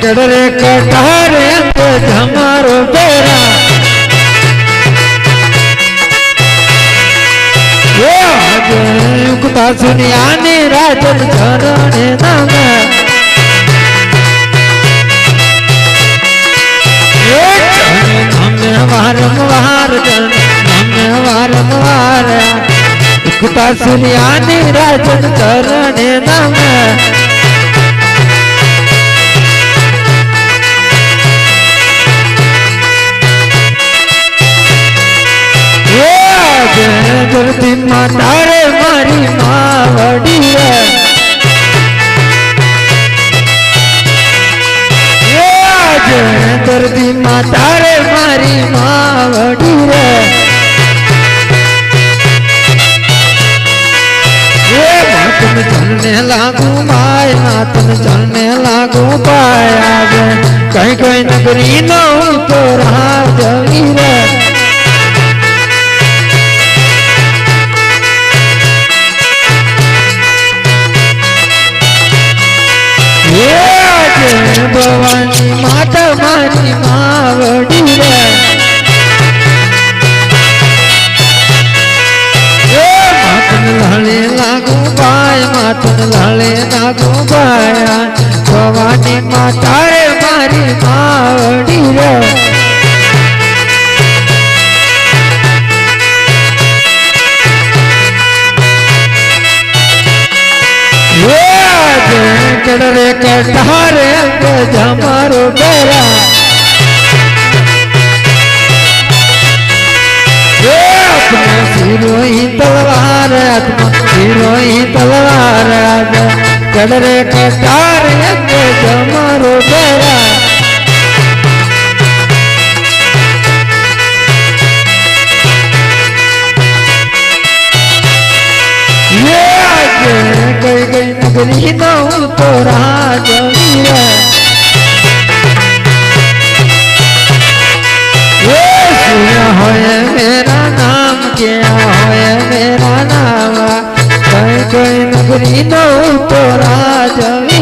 कड़रे कटारे अंग हमारो बेरा युक्ता सुनिया ने राजन चरणे नाम वारंवार वारंवार युक्ता सुनिया ने राजन चरणे नाम धरती माता रे मारी मावड़ी धरती माता रे मारी मावड़ी मातन चलने लागू माय मातन चलने लागू पाया कहीं कहीं नगरी न तो रहा जगी रे भवानी माता मारी मावड़ी मातन लाले लागू पाय मातन लाले लागू पाया भवानी माता रे मारी मावड़ी कड़रे कटारे अंग हमारो बेरा अपना सिरों ही तलवार आत्मा सिरों ही तलवार कड़रे कटारे अंग हमारो बेरा गई गई नगरी न तो राजवी होए मेरा नाम क्या होए मेरा नाम गई गई नगरी न तो राजवी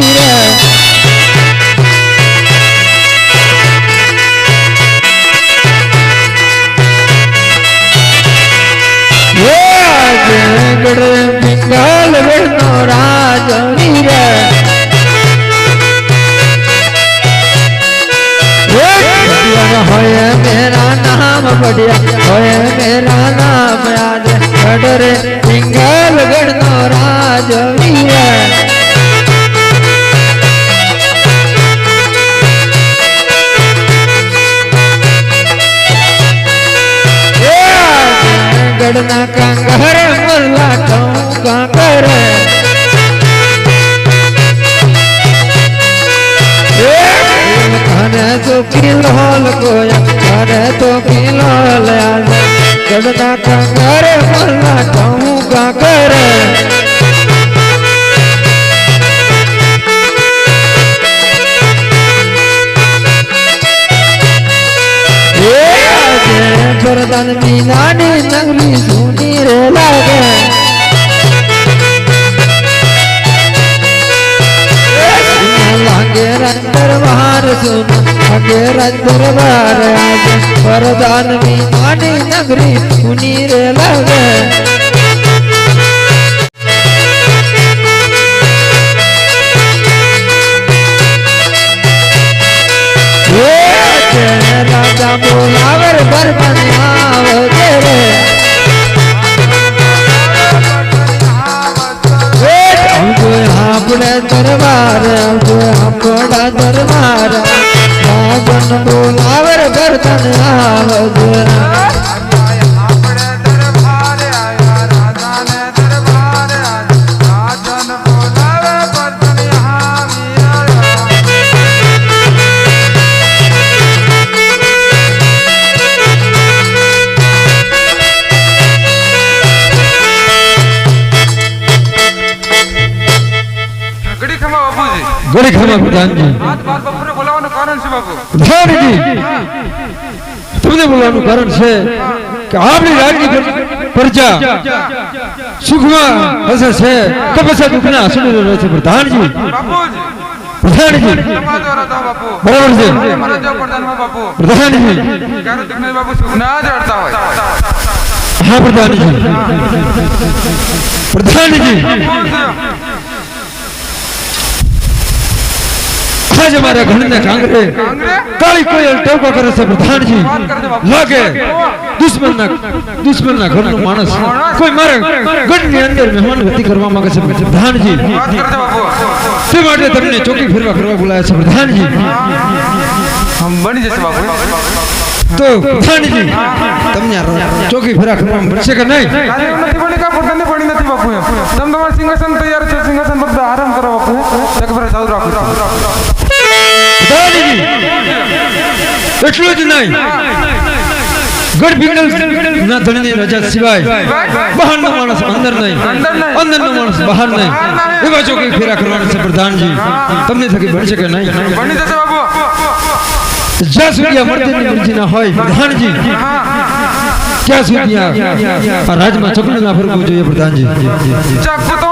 पिंगल बेनो राजवीर होए मेरा नाम बढ़िया होए मेरा नाम याद कड़रे पिंगल बेनो राजवीर गड़ना कंगर मुल्ला कंकर खाने तो किलोल कोया खाने तो किलोल गड़ना कंगर मुल्ला कंकर वरदान मीनानी नगरी सुनी रे लागे लागे दरबार सुन लागे दरबार आज वरदान मीनानी नगरी सुनी रे लागे राजा बोलावर बरबन आवते रे अपने दरबार अपना दरबार राजन बोलावर बरबन आवते बड़ी खमा प्रधान जी आज बात बापू ने बोलाવાનું કારણ છે બાપુ प्रधान जी तुमने बोलाવાનું कारण છે કે આપણી રાજની પ્રજા સુખમાં હશે છે કે પછી દુઃખના આંસુ રહે છે પ્રધાન जी બાપુજી પ્રધાનજી તમારા દ્વારા જાઓ બાપુ બરાબર છે મારા જો પ્રધાનમાં બાપુ પ્રધાનજી ક્યારે જગનાથ બાપુ સુખ ના જ અડતા હોય હા પ્રધાનજી પ્રધાનજી આજ અમારા ઘરને કાંગરે કાળી કોયલ ટોકો કરે છે પ્રધાનજી લાગે દુશ્મનના ઘરનો માણસ કોઈ મારે ગઢની અંદર મહેમાન ગતિ કરવા માંગે છે પ્રધાનજી વાત કરે છે બાપુ તે માટે તમને ચોકી ફેરવા કરવા બોલાયા છે પ્રધાનજી હમ બની જશે બાપુ તો પ્રધાનજી તમને ચોકી ફેરા કરવામાં પડશે કે નહીં આજે એવું નથી બની કા પોતાને બની નથી બાપુ એમ તમે તમારું સિંહાસન તૈયાર છે સિંહાસન પર આરામ કરો બાપુ એક ફેરા ચાલુ રાખો પ્રધાનજી એટલું જ નહીં ગઢ ભીંગલ ના ધણીની રજા સિવાય બહારનો માણસ અંદર નહીં અંદરનો માણસ બહાર નહીં એવા ચોકી ફેરા કરવાના છે પ્રધાનજી તમને થકી બનશે કે નહીં બની જશે બાપુ જ્યાં સુધી આ મર્દની મરજી ના હોય પ્રધાનજી ત્યાં સુધી આ રાજમાં ચપલું ના ફરવું જોઈએ પ્રધાનજી ચાકુ તો